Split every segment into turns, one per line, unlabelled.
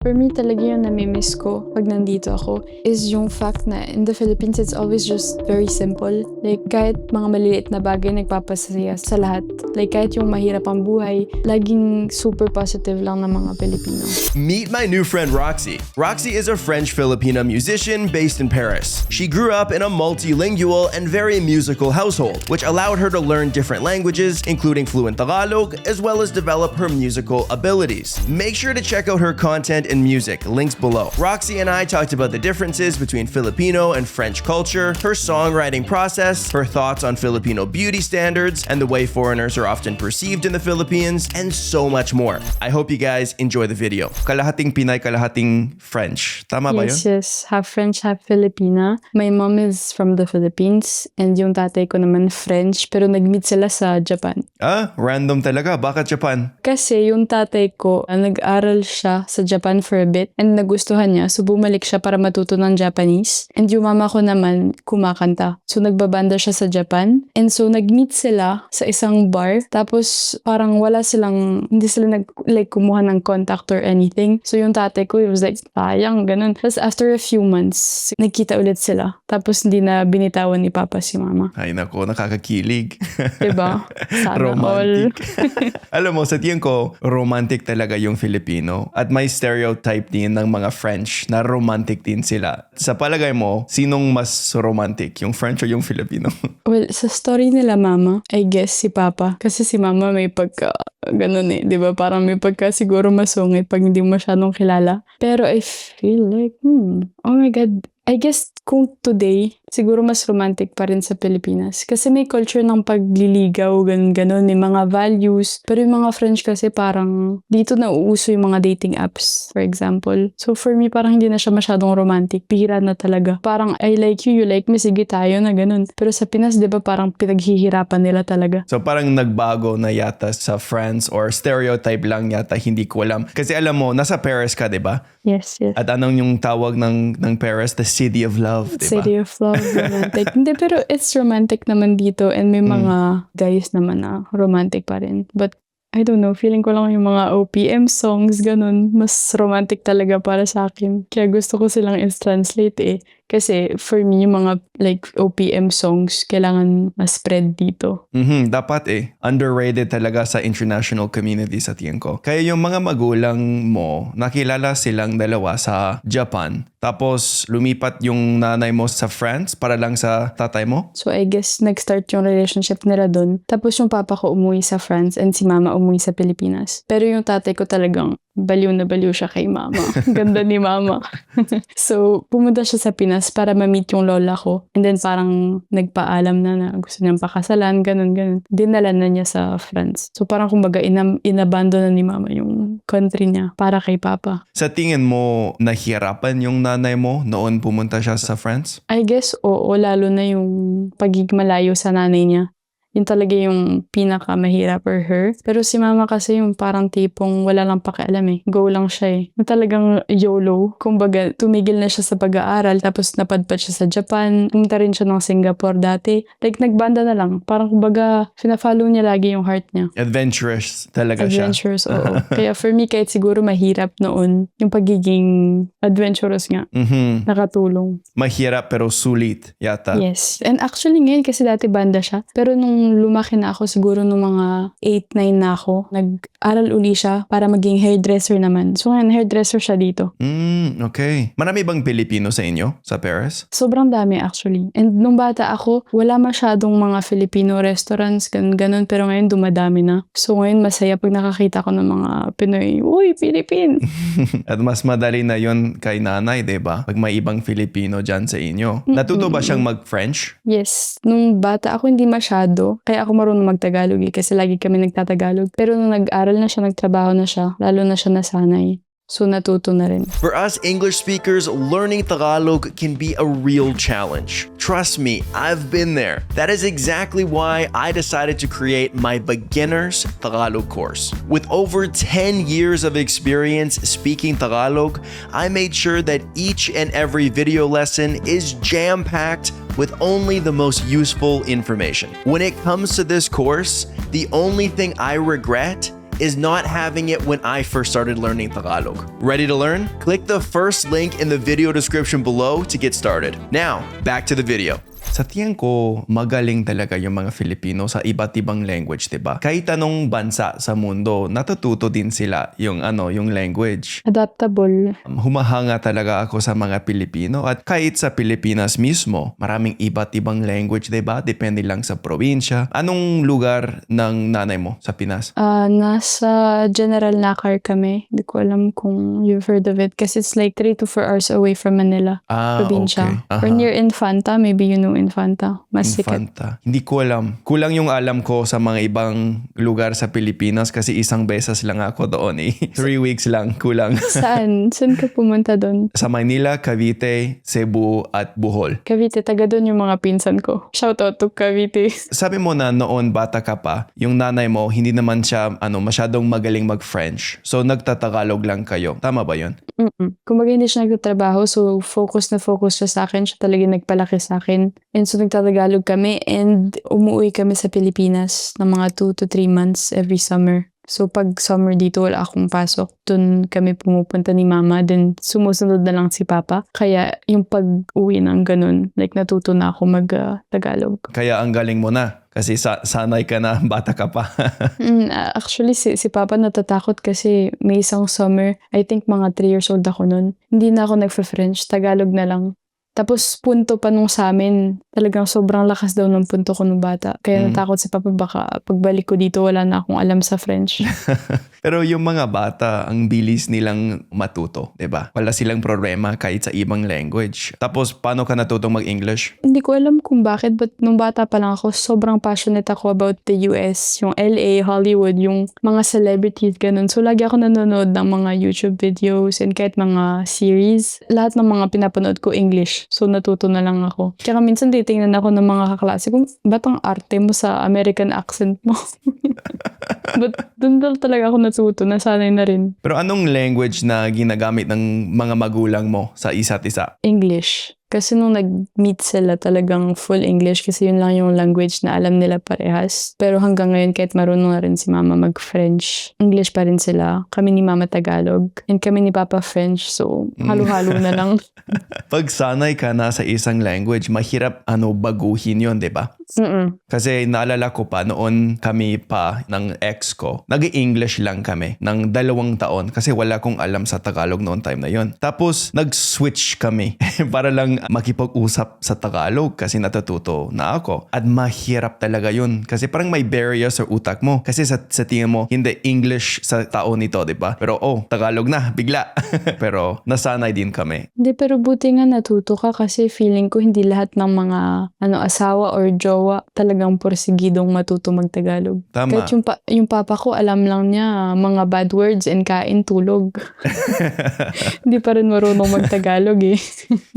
For me talaga yung namimiss ko pag nandito ako is yung fact na in the Philippines, it's always just very simple. Like, kahit mga maliliit na bagay nagpapasaya sa lahat. Like, kahit yung mahirap ang buhay, laging super positive lang ng mga Pilipino.
Meet my new friend Roxy. Roxy is a French-Filipino musician based in Paris. She grew up in a multilingual and very musical household, which allowed her to learn different languages, including fluent Tagalog, as well as develop her musical abilities. Make sure to check out her content and music, links below. Roxy and I talked about the differences between Filipino and French culture, her songwriting process, her thoughts on Filipino beauty standards, and the way foreigners are often perceived in the Philippines, and so much more. I hope you guys enjoy the video. Kalahating Pinay, kalahating French. Tama ba yun?
Yes. Half French, half Filipina. My mom is from the Philippines and yung tatay ko naman French pero nag-meet sila sa Japan.
Ah, random talaga. Bakit Japan?
Kasi yung tatay ko, nag-aral siya sa Japan for a bit and nagustuhan niya. So bumalik siya para matuto ng Japanese. And yung mama ko naman kumakanta. So nagbabanda siya sa Japan. And so nag-meet sila sa isang bar. Tapos parang hindi sila kumuha ng contact or anything. So yung tatay ko, it was like, sayang, ganun. Tapos after a few months, nagkita ulit sila. Tapos hindi na binitawan ni Papa si Mama.
Ay nako, nakakakilig.
Diba? Sana
romantic. Alam mo, sa tingin ko, romantic talaga yung Filipino. At may stereotype din ng mga French na romantic din sila. Sa palagay mo, sinong mas romantic? Yung French o yung Filipino?
Well, sa story nila Mama, I guess si Papa. Kasi si Mama may ganun eh. Diba? Parang may siguro masungit pag hindi mo masyadong kilala. Pero I feel like, oh my God. I guess kung today, siguro mas romantic pa rin sa Pilipinas. Kasi may culture ng pagliligaw, ganun, may mga values. Pero yung mga French kasi parang dito na uuso yung mga dating apps, for example. So for me, parang hindi na siya masyadong romantic. Pihira na talaga. Parang I like you, you like me, sige tayo na ganun. Pero sa Pinas, di ba parang pinaghihirapan nila talaga.
So parang nagbago na yata sa France or stereotype lang yata, hindi ko alam. Kasi alam mo, nasa Paris ka, di ba?
Yes.
At anong yung tawag ng Paris? The City of Love, di ba?
City of Love, romantic. Hindi, pero it's romantic naman dito and may mga guys naman na romantic pa rin. But I don't know, feeling ko lang yung mga OPM songs, ganun, mas romantic talaga para sa akin. Kaya gusto ko silang i-translate eh. Kasi for me, yung mga like OPM songs, kailangan ma-spread dito.
Dapat eh. Underrated talaga sa international community sa tingin ko. Kaya yung mga magulang mo, nakilala silang dalawa sa Japan. Tapos lumipat yung nanay mo sa France para lang sa tatay mo?
So I guess nag-start yung relationship nila dun. Tapos yung papa ko umuwi sa France and si mama umuwi sa Pilipinas. Pero yung tatay ko talagang baliw na baliw siya kay mama. Ganda ni mama. So, pumunta siya sa Pinas para ma-meet yung lola ko. And then parang nagpaalam na gusto niyang pakasalan, ganun. Dinala na niya sa France. So, parang kumbaga inabandon na ni mama yung country niya para kay papa.
Sa tingin mo, nahirapan yung nanay mo noon pumunta siya sa France?
I guess oo, lalo na yung pagiging malayo sa nanay niya. Yun talaga yung pinaka-mahirap for her. Pero si mama kasi yung parang tipong wala lang pakialam eh. Go lang siya eh. Na talagang YOLO. Kumbaga, tumigil na siya sa pag-aaral tapos napadpad siya sa Japan. Pumunta rin siya ng Singapore dati. Like, nagbanda na lang. Parang kumbaga, fina-follow niya lagi yung heart niya.
Adventurous talaga siya.
Adventurous, oo. Kaya for me, kahit siguro mahirap noon, yung pagiging adventurous nga. Nakatulong.
Mahirap pero sulit yata.
Yes. And actually ngayon kasi dati banda siya. Pero nung lumaki na ako, siguro nung mga 8-9 na ako, nag-aral uli siya para maging hairdresser naman. So ngayon, hairdresser siya dito.
Okay. Marami bang Pilipino sa inyo sa Paris?
Sobrang dami actually. And nung bata ako, wala masyadong mga Filipino restaurants, ganun. Pero ngayon, dumadami na. So ngayon, masaya pag nakakita ko ng mga Pinoy, uy, Philippine!
At mas madali na yon kay nanay, diba? Pag may ibang Filipino dyan sa inyo. Natuto ba siyang mag-French?
Yes. Nung bata ako, hindi masyado. Kaya ako marunong mag-Tagalog kasi lagi kami nagtatagalog. Pero nung nag-aral na siya, nagtrabaho na siya, lalo na siya nasanay. So natuto na rin.
For us English speakers, learning Tagalog can be a real challenge. Trust me, I've been there. That is exactly why I decided to create my beginner's Tagalog course. With over 10 years of experience speaking Tagalog, I made sure that each and every video lesson is jam-packed with only the most useful information. When it comes to this course, the only thing I regret is not having it when I first started learning Tagalog. Ready to learn? Click the first link in the video description below to get started. Now, back to the video. Sa tingin ko, magaling talaga yung mga Filipino sa iba't ibang language, 'di ba? Kahit anong bansa sa mundo, natututo din sila yung language.
Adaptable.
Humahanga talaga ako sa mga Pilipino at kahit sa Pilipinas mismo, maraming iba't ibang language, 'di ba? Depende lang sa probinsya. Anong lugar ng nanay mo sa Pinas?
Nasa General Nakar kami. Hindi ko alam kung you've heard of it kasi it's like 3 to 4 hours away from Manila, probinsya.
Okay.
Or near Infanta, maybe you know Infanta. Mas sikat.
Infanta. Hindi ko alam. Kulang yung alam ko sa mga ibang lugar sa Pilipinas kasi isang beses lang ako doon eh. 3 weeks lang, kulang.
Saan? Saan ka pumunta doon?
Sa Manila, Cavite, Cebu at Bohol.
Cavite, taga doon yung mga pinsan ko. Shoutout to Cavite.
Sabi mo na noon bata ka pa, yung nanay mo hindi naman siya masyadong magaling mag-French. So nagtatagalog lang kayo. Tama ba 'yon?
Kumbaga hindi siya nagtatrabaho, so focus siya sa akin. Siya talaga nagpalaki sa akin. And so nagtatagalog kami and umuwi kami sa Pilipinas ng mga 2 to 3 months every summer. So pag summer dito wala akong pasok, dun kami pumupunta ni mama, then sumusunod na lang si papa. Kaya yung pag-uwi ng ganun, like natuto na ako mag-Tagalog.
Kaya ang galing mo na kasi sanay ka na, bata ka pa.
Actually, si papa natatakot kasi may isang summer, I think mga 3 years old ako nun. Hindi na ako nagfa-French, Tagalog na lang. Tapos punto pa nung sa amin, talagang sobrang lakas daw ng punto ko nung bata. Kaya natakot si papa baka pagbalik ko dito wala na akong alam sa French.
Pero yung mga bata, ang bilis nilang matuto, 'di ba? Wala silang problema kahit sa ibang language. Tapos paano ka natutong mag-English?
Hindi ko alam kung bakit, but nung bata pa lang ako, sobrang passionate ako about the US, yung LA, Hollywood, yung mga celebrities, ganun. So lagi ako nanonood ng mga YouTube videos and kahit mga series. Lahat ng mga pinapanood ko English. So natuto na lang ako. Kaya minsan titingnan ako ng mga kaklase kung ba't ang arte mo sa American accent mo? But dun talaga ako natuto, nasanay na rin.
Pero anong language na ginagamit ng mga magulang mo sa isa't isa?
English. Kasi nung nag-meet sila talagang full English kasi yun lang yung language na alam nila parehas. Pero hanggang ngayon kahit marunong na rin si mama mag-French, English pa rin sila. Kami ni mama Tagalog and kami ni papa French. So halo-halo na lang.
Pag sanay ka na sa isang language, mahirap baguhin yon, 'di ba? Kasi naalala ko pa noon kami pa ng ex ko, nag-English lang kami ng 2 taon kasi wala akong alam sa Tagalog noon time na yon. Tapos nag-switch kami para lang makipag-usap sa Tagalog kasi natututo na ako. At mahirap talaga yun kasi parang may barrier sa utak mo kasi sa tingin mo hindi English sa tao nito, 'di ba? Pero Tagalog na bigla. Pero nasanay din kami.
Hindi, pero buti nga natuto ka kasi feeling ko hindi lahat ng mga asawa or jowa talagang porsigidong matuto mag-Tagalog.
Tama.
Kahit yung papa ko alam lang niya mga bad words and kain, tulog. Hindi pa rin marunong mag-Tagalog eh.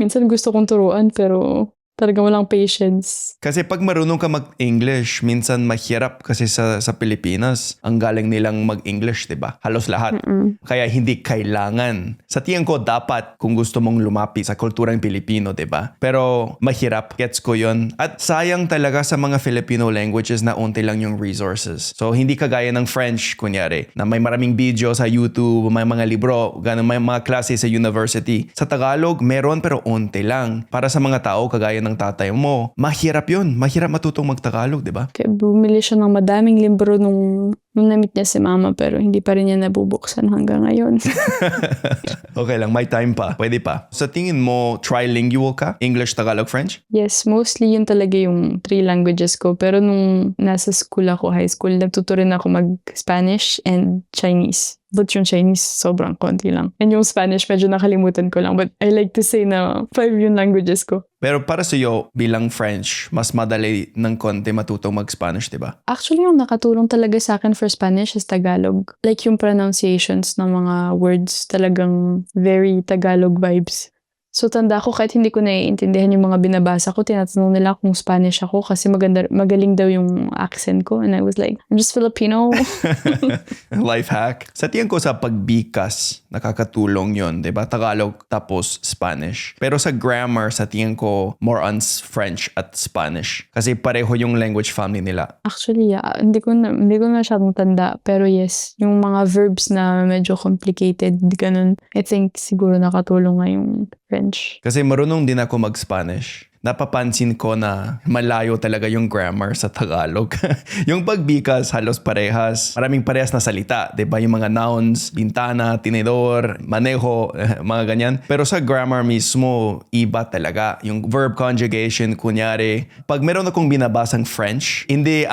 Minsan gusto kong turuan pero talagang walang patience.
Kasi pag marunong ka mag-English, minsan mahirap kasi sa Pilipinas, ang galing nilang mag-English, 'di ba? Halos lahat. Kaya hindi kailangan. Sa tingin ko dapat kung gusto mong lumapit sa kulturang Pilipino, 'di ba? Pero mahirap, gets ko 'yon. At sayang talaga sa mga Filipino languages na unti lang yung resources. So hindi kagaya ng French kunyari, na may maraming video sa YouTube, may mga libro, ganun, may mga klase sa university. Sa Tagalog meron pero unti lang. Para sa mga tao kagaya ng tatay mo, mahirap yun. Mahirap matutong mag-Tagalog, di ba?
Kaya bumili siya ng madaming libro nung na-meet niya si mama pero hindi pa rin niya nabubuksan hanggang ngayon.
Okay lang, may time pa. Pwede pa. Sa tingin mo, trilingual ka? English, Tagalog, French?
Yes, mostly yun talaga yung 3 languages ko. Pero nung nasa school ako, high school, natuto rin ako mag-Spanish and Chinese. But yung Chinese, sobrang konti lang. And yung Spanish, medyo nakalimutan ko lang. But I like to say na 5 yung languages ko.
Pero para sa'yo, bilang French, mas madali ng konti matutong mag-Spanish, di ba?
Actually, yung nakatulong talaga sa akin for Spanish is Tagalog. Like yung pronunciations ng mga words, talagang very Tagalog vibes. So tanda ko kahit hindi ko naiintindihan yung mga binabasa ko, tinatanong nila kung Spanish ako kasi magaling daw yung accent ko. And I was like, I'm just Filipino.
Life hack. Sa tingin ko sa pagbikas, nakakatulong yon, 'di ba? Tagalog tapos Spanish. Pero sa grammar, sa tingin ko more on French at Spanish. Kasi pareho yung language family nila.
Actually, hindi ko masyadong tanda. Pero yes, yung mga verbs na medyo complicated, ganun. I think siguro nakatulong nga yung French.
Kasi marunong din ako mag-Spanish. Napapansin ko na malayo talaga yung grammar sa Tagalog. Yung pagbikas, halos parehas. Maraming parehas na salita. Diba? Yung mga nouns, bintana, tinidor, maneho, mga ganyan. Pero sa grammar mismo, iba talaga. Yung verb conjugation, kunyari, pag meron akong binabasang French, hindi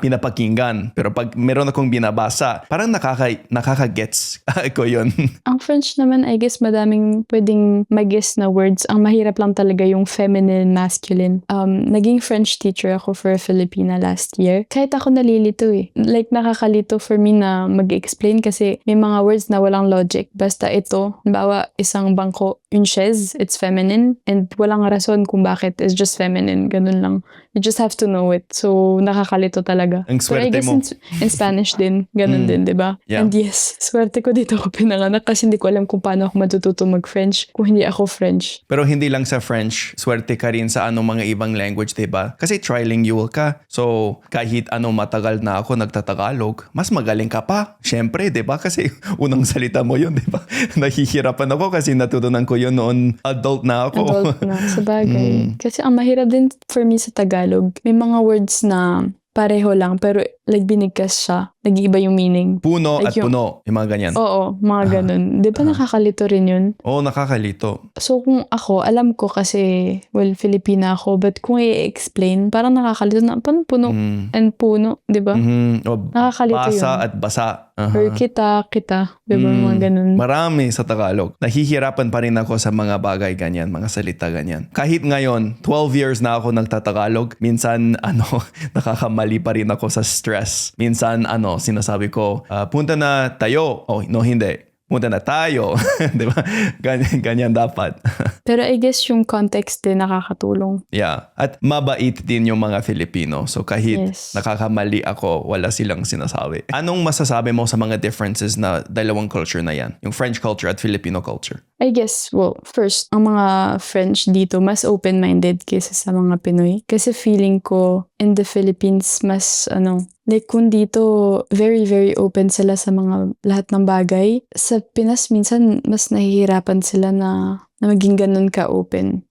pinapakinggan. Pero pag meron akong binabasa, parang nakaka-gets ko yun.
Ang French naman, I guess, madaming pwedeng mag-guess na words. Ang mahirap lang talaga yung feminine, masculine. Naging French teacher ako for Filipina last year. Kahit ako nalilito eh. Like, nakakalito for me na mag-explain kasi may mga words na walang logic. Basta ito, halimbawa, isang bangko, yung chaise, it's feminine. And walang rason kung bakit. It's just feminine. Ganun lang. You just have to know it. So, nakakalito talaga.
Ang
But I
swerte
guess
mo.
in Spanish din. Ganun din, di ba?
Yeah.
And yes, swerte ko dito ako pinanganak kasi hindi ko alam kung paano ako matututo mag-French kung hindi ako French.
Pero hindi lang sa French, swerte ka rin sa anong mga ibang language, diba? Kasi trilingual ka. So, kahit matagal na ako nagtatagalog, mas magaling ka pa. Syempre, diba? Kasi unang salita mo yun, diba? Nahihirapan ako kasi natutunan ko yun noon adult na ako.
Adult na, sa bagay. Kasi ang mahirap din for me sa Tagalog, may mga words na pareho lang pero like binigkas siya. Nag-iiba yung meaning.
Puno
Like
at puno. Yung mga ganyan.
Oo, mga ganun. Di ba nakakalito rin yun?
Oo, nakakalito.
So kung ako, alam ko kasi, well, Filipina ako, but kung i-explain, parang nakakalito na, paano puno and puno, di ba?
O,
Nakakalito
basa
yun.
at basa.
Or kita, di ba? Mga ganun.
Marami sa Tagalog. Nahihirapan pa rin ako sa mga bagay ganyan, mga salita ganyan. Kahit ngayon, 12 years na ako nagtatagalog, minsan, nakakamali pa rin ako sa stress. Minsan, sinasabi ko, punta na tayo. Oh, no, hindi. Punta na tayo. Di ba? Ganyan dapat.
Pero I guess yung context din nakakatulong.
Yeah. At mabait din yung mga Filipino. So kahit
Yes.
nakakamali ako, wala silang sinasabi. Anong masasabi mo sa mga differences na dalawang culture na yan? Yung French culture at Filipino culture?
I guess, well, first, ang mga French dito mas open-minded kaysa sa mga Pinoy. Kasi feeling ko in the Philippines mas like kung dito very very open sila sa mga lahat ng bagay. Sa Pinas minsan mas nahihirapan sila na maging ganun ka-open.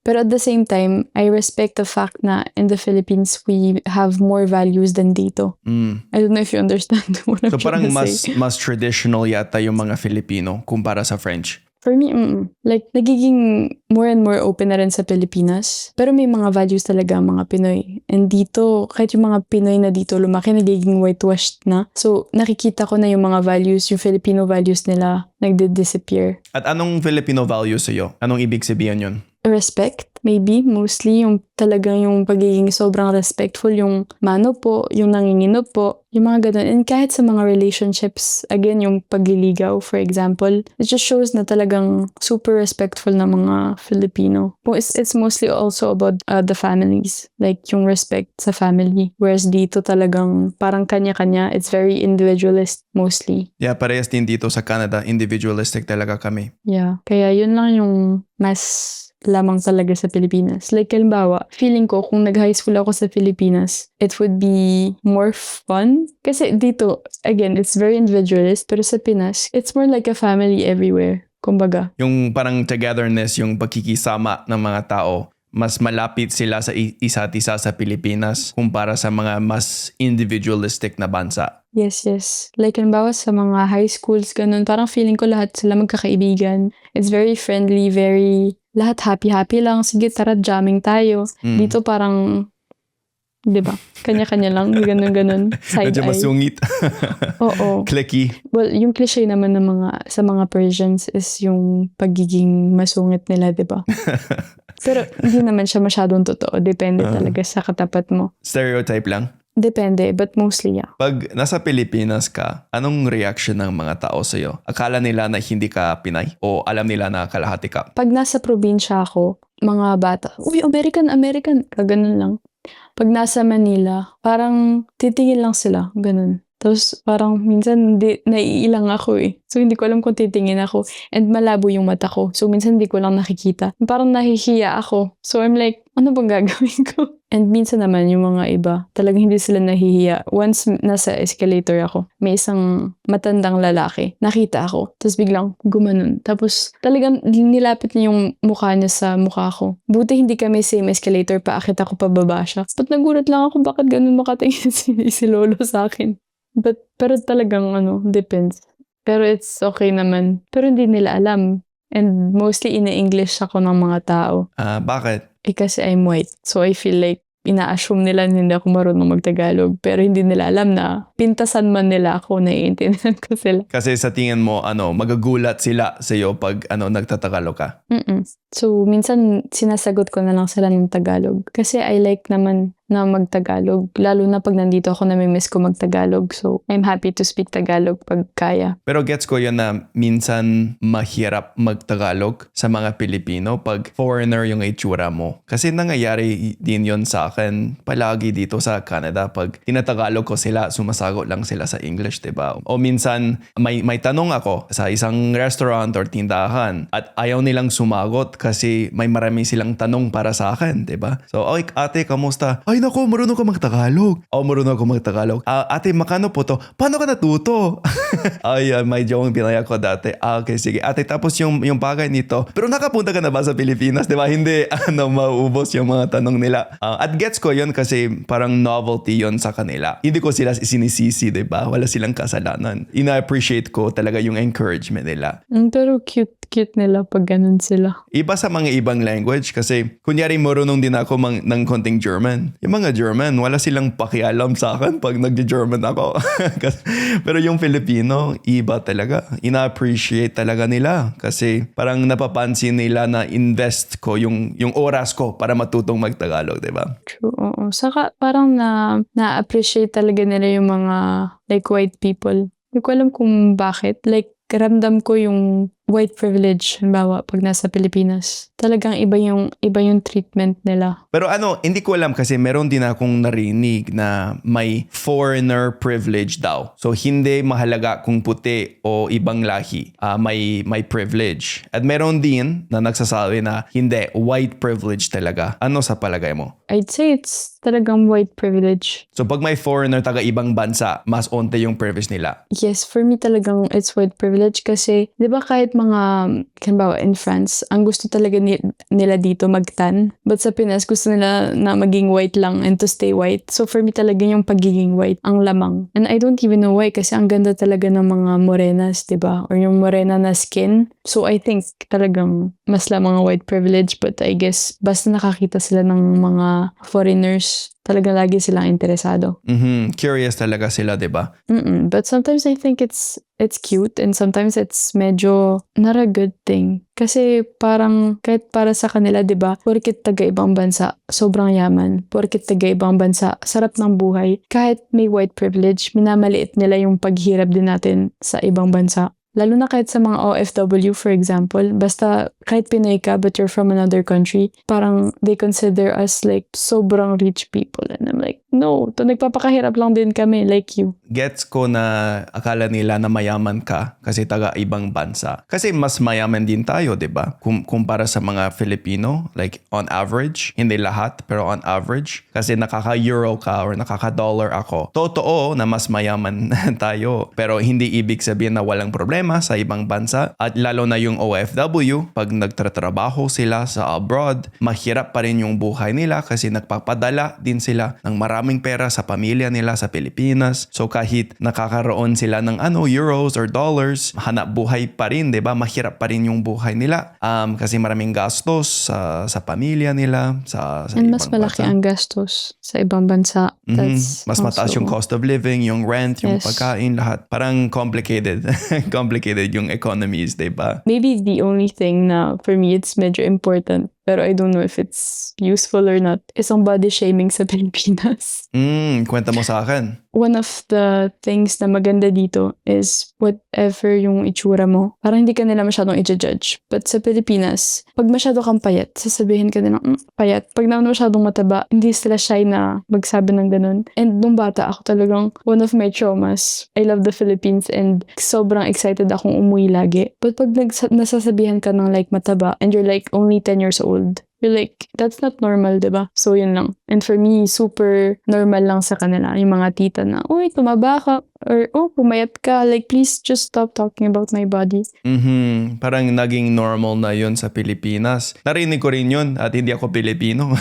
Pero at the same time, I respect the fact na in the Philippines, we have more values than dito. I don't know if you understand what I'm
So parang
trying to say.
mas traditional yata yung mga Filipino kumpara sa French.
For me, like, nagiging more and more open na rin sa Pilipinas. Pero may mga values talaga ang mga Pinoy. And dito, kahit yung mga Pinoy na dito lumaki, nagiging whitewashed na. So, nakikita ko na yung mga values, yung Filipino values nila, nagdi-disappear.
At anong Filipino values sa'yo? Anong ibig sabihin yun?
Respect, maybe, mostly, yung talagang yung pagiging sobrang respectful, yung mano po, yung nangingino po, yung mga ganun. And kahit sa mga relationships, again, yung pagliligaw, for example, it just shows na talagang super respectful na mga Filipino. It's mostly also about the families, like yung respect sa family. Whereas dito talagang parang kanya-kanya, it's very individualist mostly.
Yeah, parehas din dito sa Canada. Individualistic talaga kami.
Yeah, kaya yun lang yung mas lamang talaga sa Pilipinas. Like, halimbawa, feeling ko kung nag-high school ako sa Pilipinas, it would be more fun. Kasi dito, again, it's very individualist. Pero sa Pinas, it's more like a family everywhere. Kumbaga.
Yung parang togetherness, yung pagkikisama ng mga tao, mas malapit sila sa isa't isa sa Pilipinas kumpara sa mga mas individualistic na bansa.
Yes, yes. Like, halimbawa sa mga high schools, ganun, parang feeling ko lahat sila magkakaibigan. It's very friendly, very, lahat happy-happy lang. Sige, tara, jamming tayo. Dito parang, di ba? Kanya-kanya lang, ganun-ganun. Side
Medyo
eye.
masungit.
Oo.
Clicky.
Well, yung cliche naman ng sa mga Persians is yung pagiging masungit nila, di ba? Pero hindi naman siya masyadong totoo. Depende talaga sa katapat mo.
Stereotype lang.
Depende, but mostly yeah.
Pag nasa Pilipinas ka, anong reaction ng mga tao sa'yo? Akala nila na hindi ka Pinay? O alam nila na kalahati ka?
Pag nasa probinsya ako, mga bata, uy, American, American, kaganon lang. Pag nasa Manila, parang titingin lang sila, ganun. Tapos parang minsan naiilang ako eh. So hindi ko alam kung titingin ako. And malabo yung mata ko. So minsan hindi ko lang nakikita. Parang nahihiya ako. So I'm like, ano bang gagawin ko? And minsan naman yung mga iba, talagang hindi sila nahihiya. Once nasa escalator ako, may isang matandang lalaki. Nakita ako. Tapos biglang gumanon. Tapos talagang nilapit niya yung mukha niya sa mukha ko. Buti hindi kami same escalator, paakit ako pababa siya. But nagulat lang ako bakit ganun makatingin si Lolo sa akin. Pero talagang depends. Pero it's okay naman. Pero hindi nila alam. And mostly ina-English ako ng mga tao.
Bakit?
Kasi I'm white. So I feel like ina-assume nila na hindi ako marunong magtagalog. Pero hindi nila alam na pintasan man nila ako, naiintindihan ko sila.
Kasi sa tingin mo, magagulat sila sa'yo pag nagtatagalog ka?
So minsan sinasagot ko na lang sila ng Tagalog. Kasi I like naman na magtagalog. Lalo na pag nandito ako, namimiss ko magtagalog. So, I'm happy to speak Tagalog pag kaya.
Pero gets ko yun na minsan mahirap magtagalog sa mga Pilipino pag foreigner yung itsura mo. Kasi nangyayari din yun sa akin palagi dito sa Canada. Pag tinatagalog ko sila, sumasagot lang sila sa English, diba? O minsan, may tanong ako sa isang restaurant or tindahan at ayaw nilang sumagot kasi may marami silang tanong para sa akin, diba? So, oy, ate, kamusta? Ay, nako, marunong ka magtagalog. Marunong ako magtagalog. Ate, makano po to? Paano ka natuto? Ay, may joke pinaya ko dati. Okay, sige. Ate, tapos yung bagay nito. Pero nakapunta ka na ba sa Pilipinas? Diba? Hindi, mauubos yung mga tanong nila. At gets ko yun kasi parang novelty yun sa kanila. Hindi ko sila sinisisi, diba? Wala silang kasalanan. Ina-appreciate ko talaga yung encouragement nila.
Pero cute nila pag ganun sila.
Iba sa mga ibang language kasi kunyari marunong din ako ng konting German. Yung mga German, wala silang pakialam sa akin pag nag-German ako. Pero yung Filipino, iba talaga. Ina-appreciate talaga nila kasi parang napapansin nila na invest ko yung oras ko para matutong magtagalog, diba?
True, oo. Saka parang na-appreciate talaga nila yung mga like white people. Hindi ko alam kung bakit. Like, ramdam ko yung white privilege, halimbawa, pag nasa Pilipinas. Talagang iba yung treatment nila.
Pero hindi ko alam kasi meron din akong narinig na may foreigner privilege daw. So, hindi mahalaga kung puti o ibang lahi. May privilege. At meron din na nagsasabi na hindi, white privilege talaga. Ano sa palagay mo?
I'd say it's talagang white privilege.
So, pag may foreigner taga ibang bansa, mas onte yung privilege nila?
Yes, for me talagang it's white privilege kasi, di ba kahit mga, halimbawa in France, ang gusto talaga nila dito magtan. But sa Pinas, gusto nila na maging white lang and to stay white. So for me talaga yung pagiging white, ang lamang. And I don't even know why kasi ang ganda talaga ng mga morenas, di ba? Or yung morena na skin. So I think talagang mas lamang ang white privilege, but I guess basta nakakita sila ng mga foreigners, talaga lagi silang interesado.
Curious talaga sila, diba?
But sometimes I think it's cute and sometimes it's medyo not a good thing. Kasi parang kahit para sa kanila, diba? Porket taga-ibang bansa, sobrang yaman. Porket taga-ibang bansa, sarap ng buhay. Kahit may white privilege, minamaliit nila yung paghirap din natin sa ibang bansa. Lalo na kahit sa mga OFW, for example, basta kahit Pinoy ka but you're from another country, parang they consider us like sobrang rich people. And I'm like, no, nagpapakahirap lang din kami like you.
Gets ko na akala nila na mayaman ka kasi taga ibang bansa. Kasi mas mayaman din tayo, diba? Kumpara sa mga Filipino, like on average, hindi lahat, pero on average. Kasi nakaka-euro ka or nakaka-dollar ako. Totoo na mas mayaman tayo. Pero hindi ibig sabihin na walang problema sa ibang bansa. At lalo na yung OFW, pag nagtatrabaho sila sa abroad, mahirap pa rin yung buhay nila kasi nagpapadala din sila ng maraming pera sa pamilya nila sa Pilipinas. So kahit nakakaroon sila ng euros or dollars, hanap buhay pa rin, diba? Mahirap pa rin yung buhay nila. Kasi maraming gastos sa pamilya nila, sa
and
ibang
mas malaki
bansa.
ang gastos sa ibang bansa. That's
mas mataas
also,
yung cost of living, yung rent, yung
Yes.
pagkain, lahat. Parang complicated. Complicated yung economies, diba?
maybe the only thing na for me it's medyo important pero I don't know if it's useful or not. Isang body shaming sa Pilipinas.
Kwenta mo sa akin.
One of the things na maganda dito is whatever yung itsura mo, parang hindi ka nila masyadong i-judge. But sa Pilipinas, pag masyado kang payat, sasabihin ka nila, payat. Pag naman masyadong mataba, hindi sila shy na magsabi ng ganun. And nung bata ako talagang, one of my traumas, I love the Philippines and sobrang excited akong umuwi lagi. But pag nasasabihan ka ng like mataba and you're like only 10 years old, you're like, that's not normal, diba? So, yun lang. And for me, super normal lang sa kanila. Yung mga tita na, uy, tumaba ka. Or, pumayat ka. Like, please just stop talking about my body.
Parang naging normal na yun sa Pilipinas. Narinig ko rin yun at hindi ako Pilipino.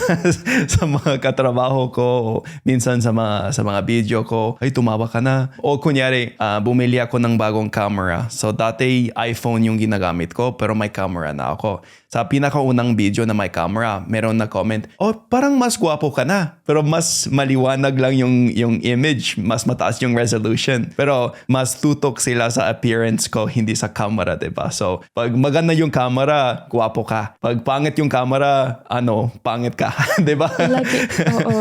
Sa mga katrabaho ko o minsan sa mga video ko, ay, tumaba ka na. O kunyari, bumili ako ng bagong camera. So, dati iPhone yung ginagamit ko pero may camera na ako. Sa pinakaunang video na may camera, meron na comment, parang mas gwapo ka na. Pero mas maliwanag lang yung image. Mas mataas yung resolution. Pero mas tutok sila sa appearance ko, hindi sa camera, diba? So, pag maganda yung camera, gwapo ka. Pag pangit yung camera, pangit ka. Diba?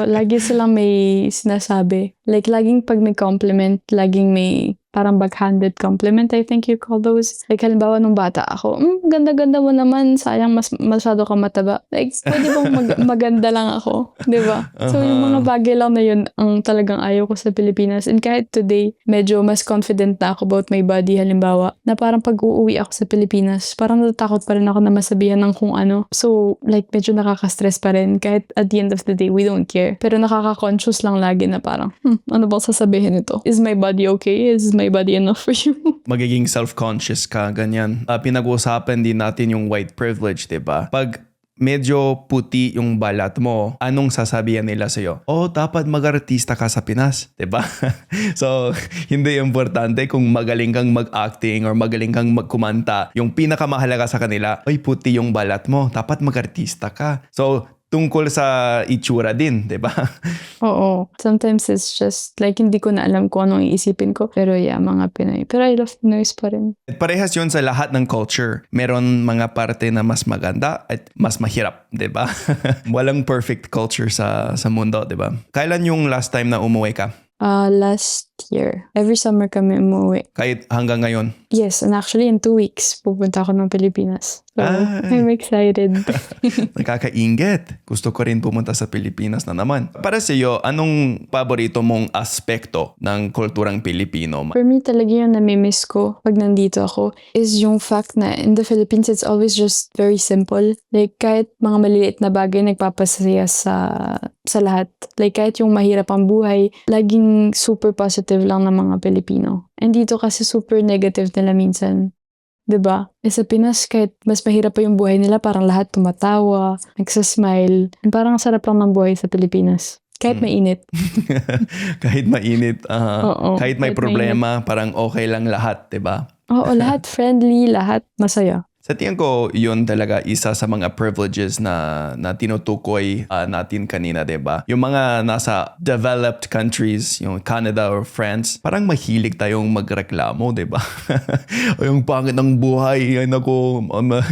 Lagi silang may sinasabi. Like, laging pag may compliment, laging may parang backhanded compliment, I think you call those. Like, halimbawa nung bata ako, ganda-ganda mo naman, sayang masyado ka mataba. Like, pwede bang maganda lang ako? Diba? So, yung mga bagay lang na yun ang talagang ayaw ko sa Pilipinas. And kahit today, medyo mas confident na ako about my body, halimbawa, na parang pag uuwi ako sa Pilipinas, parang natatakot pa rin ako na masabihan ng kung ano. So, like, medyo nakaka-stress pa rin. Kahit at the end of the day, we don't care. Pero nakaka-conscious lang lagi na parang, ano bang sasabihin ito? Is my body okay? Is my body enough for you?
Magiging self-conscious ka, ganyan. Pinag-uusapan din natin yung white privilege, diba? Pag medyo puti yung balat mo, anong sasabihan nila sa'yo? Dapat mag-artista ka sa Pinas, diba? So, hindi importante kung magaling kang mag-acting or magaling kang magkumanta. Yung pinakamahalaga sa kanila, puti yung balat mo, dapat mag-artista ka. So, tungkol sa itsura din, diba?
Oo. Sometimes it's just, like, hindi ko na alam kung anong iisipin ko. Pero yeah, mga Pinoy. Pero I love Pinoys pa rin.
Parehas yun sa lahat ng culture. Meron mga parte na mas maganda at mas mahirap, diba? Walang perfect culture sa mundo, diba? Kailan yung last time na umuwi ka?
Last year. Every summer kami umuwi.
Kahit hanggang ngayon?
Yes, and actually in 2 weeks, pupunta ako ng Pilipinas. So, I'm excited.
Nakakaingit. Gusto ko rin pumunta sa Pilipinas na naman. Para sa iyo, anong paborito mong aspekto ng kulturang Pilipino?
For me, talaga yung namimiss ko pag nandito ako is yung fact na in the Philippines, it's always just very simple. Like, kahit mga maliliit na bagay, nagpapasaya sa lahat. Like, kahit yung mahirap ang buhay, laging super positive lang ng mga Pilipino. And dito kasi super negative nila minsan. 'Di ba? Sa Pinas, kahit mas mahirap pa yung buhay nila, parang lahat tumatawa, nagsasmile. And parang sarap lang ng buhay sa Pilipinas. Kahit mainit.
Kahit mainit.
Oo,
kahit may
kahit
problema, parang okay lang lahat, 'di ba?
Oo, lahat friendly, lahat masaya.
Sa tingin ko, yun talaga isa sa mga privileges na tinutukoy natin kanina, diba? Yung mga nasa developed countries, yung Canada or France, parang mahilig tayong magreklamo, diba? O yung pangit ng buhay,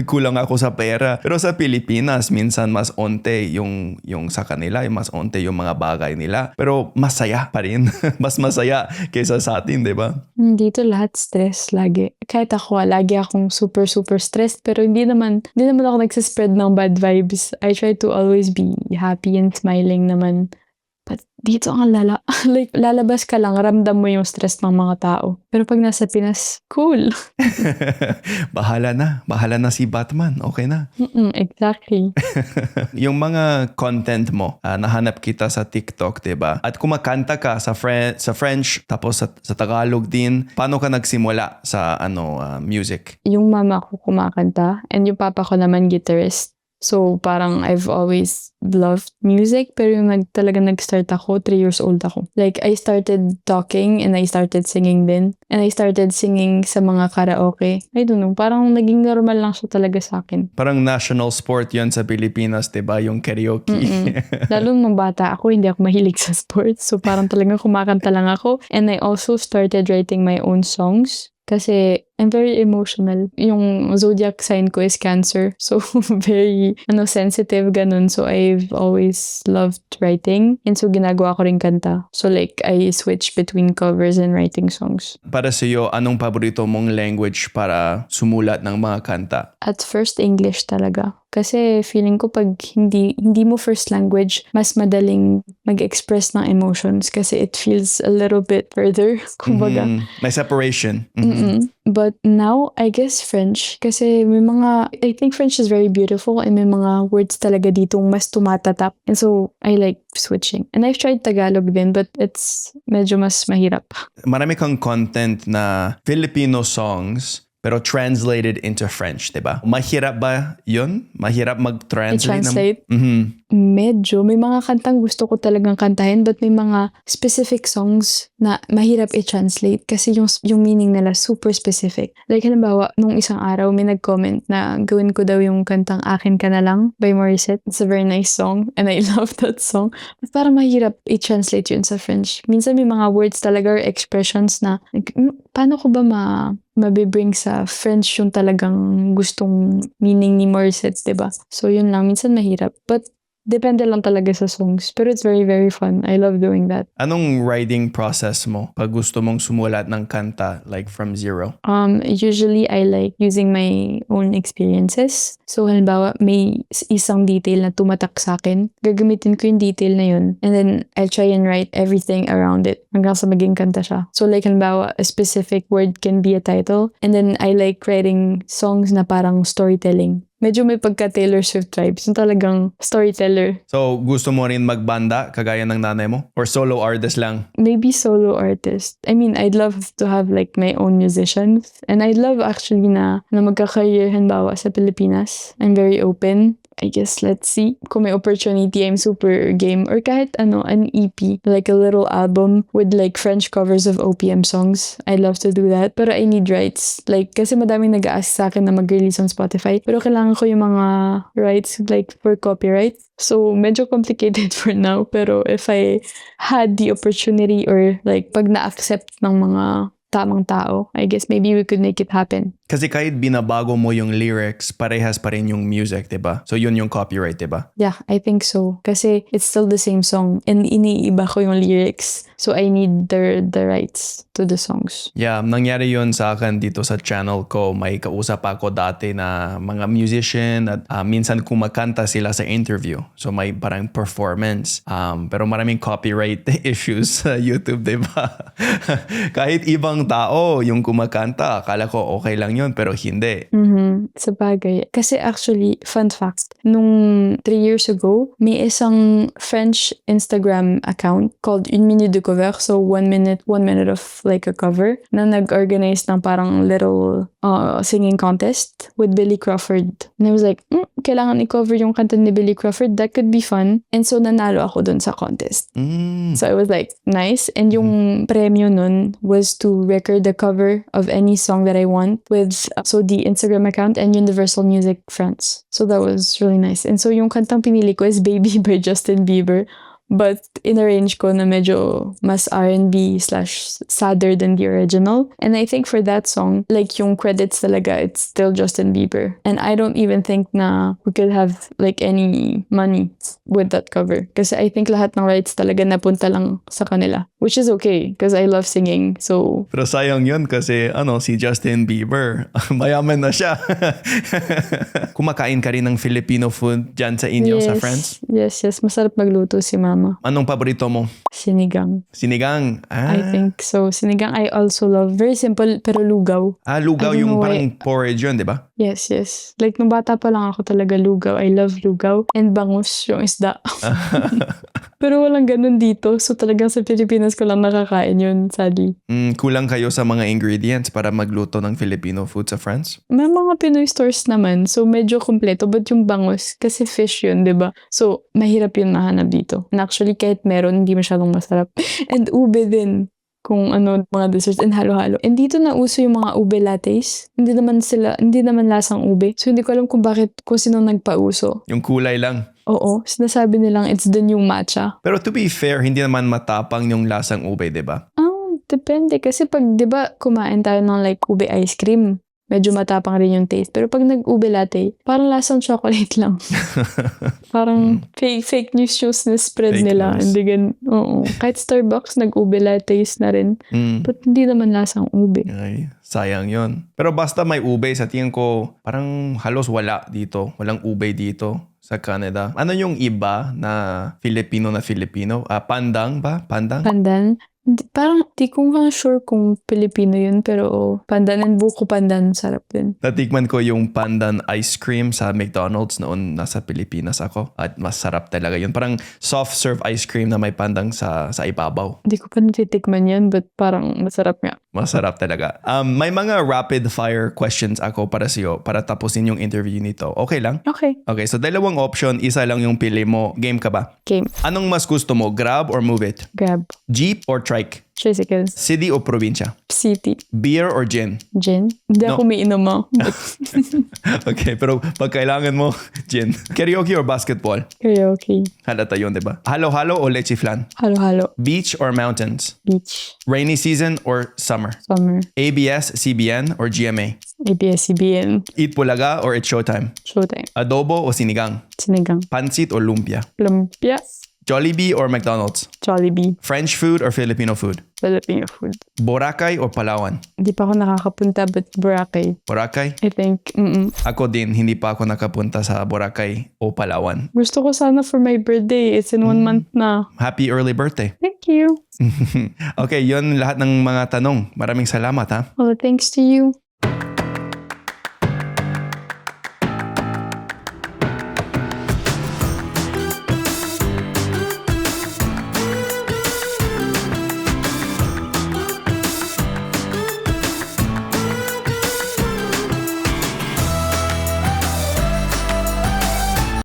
kulang ako sa pera. Pero sa Pilipinas, minsan mas onte yung sa kanila, yung mas onte yung mga bagay nila. Pero masaya pa rin. Mas masaya kaysa sa atin, diba?
Dito lahat stress lagi. Kahit ako, lagi akong super stressed, pero hindi naman ako nagsaspread ng bad vibes. I try to always be happy and smiling naman. But dito ang lala. Like, lalabas ka lang, ramdam mo yung stress ng mga tao. Pero pag nasa Pinas, cool.
Bahala na si Batman. Okay na.
Exactly.
Yung mga content mo, nahanap kita sa TikTok, diba? At kumakanta ka sa French, tapos sa Tagalog din. Paano ka nagsimula sa music?
Yung mama ko kumakanta, and yung papa ko naman guitarist. So, parang I've always loved music, pero yung talaga nag-start ako, 3 years old ako. Like, I started talking and I started singing din. And I started singing sa mga karaoke. I don't know, parang naging normal lang siya talaga sa akin.
Parang national sport yon sa Pilipinas, diba? Yung karaoke.
Lalo nung bata ako, hindi ako mahilig sa sports. So, parang talagang kumakanta lang ako. And I also started writing my own songs. Kasi I'm very emotional. Yung zodiac sign ko is Cancer. So, very, sensitive, ganun. So, I've always loved writing. And so, ginagawa ko rin kanta. So, like, I switch between covers and writing songs.
Para sa iyo, anong paborito mong language para sumulat ng mga kanta?
At first, English talaga. Kasi feeling ko pag hindi mo first language, mas madaling mag-express ng emotions kasi it feels a little bit further, kumbaga.
May separation.
But now, I guess French. Kasi I think French is very beautiful and may mga words talaga ditong mas tumatatak. And so, I like switching. And I've tried Tagalog din, but it's medyo mas mahirap.
Marami kang content na Filipino songs pero translated into French, diba? Mahirap ba yun? Mahirap mag-translate?
I-translate? Medyo. May mga kantang gusto ko talagang kantahin but may mga specific songs na mahirap i-translate kasi yung meaning nila super specific. Like halimbawa, nung isang araw may nag-comment na gawin ko daw yung kantang Akin Ka Na Lang by Morissette. It's a very nice song and I love that song. But parang mahirap i-translate yun sa French. Minsan may mga words talaga or expressions na paano ko ba mabibring sa French yung talagang gustong meaning ni Morissette, diba? So yun lang, minsan mahirap. But depende lang talaga sa songs. Pero it's very, very fun. I love doing that.
Anong writing process mo pag gusto mong sumulat ng kanta like from zero?
Usually I like using my own experiences. So halimbawa, may isang detail na tumatak sa akin. Gagamitin ko yung detail na yun. And then I'll try and write everything around it hanggang sa maging kanta siya. So like halimbawa, a specific word can be a title. And then I like writing songs na parang storytelling. Medyo may pagka Taylor Swift vibes. Yung talagang storyteller.
So, gusto mo rin magbanda kagaya ng nanay mo? Or solo artist lang?
Maybe solo artist. I mean, I'd love to have like my own musicians. And I'd love actually na magka-career halimbawa sa Pilipinas. I'm very open. I guess let's see. Kung may opportunity, I'm super game. Or kahit an EP. Like a little album with like French covers of OPM songs. I'd love to do that. Pero I need rights. Like, kasi madaming nag-ask sa akin na mag-release on Spotify. Pero kailangan ko yung mga rights like for copyright. So, medyo complicated for now. Pero if I had the opportunity or like pag na-accept ng mga tamang tao, I guess maybe we could make it happen.
Kasi kahit binabago mo yung lyrics, parehas pa rin yung music, diba? So yun yung copyright, diba?
Yeah, I think so. Kasi it's still the same song and iniiba ko yung lyrics. So I need the rights to the songs.
Yeah, nangyari yun sa akin dito sa channel ko. May kausap ako dati na mga musician at minsan kumakanta sila sa interview. So may parang performance. Pero maraming copyright issues sa YouTube, diba? Kahit ibang tao yung kumakanta, akala ko okay lang yun, pero hindi.
Sa bagay. Kasi actually, fun fact, nung 3 years ago, may isang French Instagram account called Une Minute de Cover, so 1 minute of like a cover, na nag-organize ng parang little singing contest with Billy Crawford. And I was like, kailangan i-cover yung kanta ni Billy Crawford, that could be fun. And so nanalo ako dun sa contest. So I was like, nice. And yung premyo nun was to record the cover of any song that I want with so the Instagram account and Universal Music France. So that was really nice. And so yung kantang pinili ko is Baby by Justin Bieber. But in-arrange ko na medyo mas R&B / sadder than the original. And I think for that song, like yung credits talaga, it's still Justin Bieber. And I don't even think na we could have like any money with that cover. Kasi I think lahat ng rights talaga napunta lang sa kanila. Which is okay, because I love singing. So,
pero sayang yun kasi si Justin Bieber, mayaman na siya. Kumakain ka rin ng Filipino food dyan sa inyo, sa France?
Yes. Masarap magluto si Mama.
Anong paborito mo?
Sinigang.
Sinigang?
I think so. Sinigang I also love. Very simple, pero lugaw.
Lugaw yung parang porridge yun, di ba?
Yes. Like, nung bata pa lang ako talaga lugaw. I love lugaw. And bangus, yung isda. Pero walang ganun dito. So talagang sa Pilipinas ko lang nakakain yun, sadly.
Kulang kayo sa mga ingredients para magluto ng Filipino food sa France?
May mga Pinoy stores naman. So medyo kompleto. But yung bangus, kasi fish yun, di ba? So mahirap yun mahanap dito. And actually, kahit meron, hindi masyadong masarap. And ube din. Kung mga desserts and halo-halo. And dito na uso yung mga ube lattes. Hindi naman lasang ube. So hindi ko alam kung sino nagpauso.
Yung kulay lang.
Oo, sinasabi nilang it's the new matcha.
Pero to be fair, hindi naman matapang yung lasang ube, di ba?
Depende kasi pag 'di ba kumain tayo ng like ube ice cream, medyo matapang rin yung taste. Pero pag nag-ube latte, parang lasang chocolate lang. Parang fake news na spread
Fake
nila.
news.
Hindi oo. Kahit Starbucks, nag-ube lattes na rin. But hindi naman lasang ube.
Ay, sayang yon. Pero basta may ube, sa tingin ko, parang halos wala dito. Walang ube dito sa Canada. Ano yung iba na Filipino? Pandang ba? Pandang?
Pandan. Parang di ko nga sure kung Pilipino yun, pero pandan and buko pandan, sarap din.
Natikman ko yung pandan ice cream sa McDonald's noon nasa Pilipinas ako. At masarap talaga yun. Parang soft serve ice cream na may pandang sa ibabaw.
Hindi ko pa natitikman yan, but parang masarap nga.
Masarap talaga. May mga rapid fire questions ako para sa'yo para tapusin yung interview nito. Okay lang?
Okay.
Okay, so dalawang option, isa lang yung pili mo. Game ka ba?
Game.
Anong mas gusto mo, Grab or Move It?
Grab.
Jeep or trike?
Tricycles.
City o probinsya?
City.
Beer or gin?
Gin. Hindi
No.
ako umiinom mo.
Okay, pero pag kailangan mo, gin. Karaoke or basketball?
Karaoke.
Halata yun, diba? Halo-halo o leche flan?
Halo-halo.
Beach or mountains?
Beach.
Rainy season or summer?
Summer.
ABS-CBN or GMA?
ABS-CBN.
Eat Bulaga or It's Showtime?
Showtime.
Adobo o sinigang?
Sinigang.
Pansit o lumpia?
Lumpia.
Jollibee or McDonald's?
Jollibee.
French food or Filipino food?
Filipino food.
Boracay o Palawan?
Hindi pa ako nakakapunta, but Boracay.
Boracay?
I think,
Ako din, hindi pa ako nakapunta sa Boracay o Palawan.
Gusto ko sana for my birthday. It's in 1 month na.
Happy early birthday.
Thank you.
Okay, yun lahat ng mga tanong. Maraming salamat ha.
Well, thanks to you.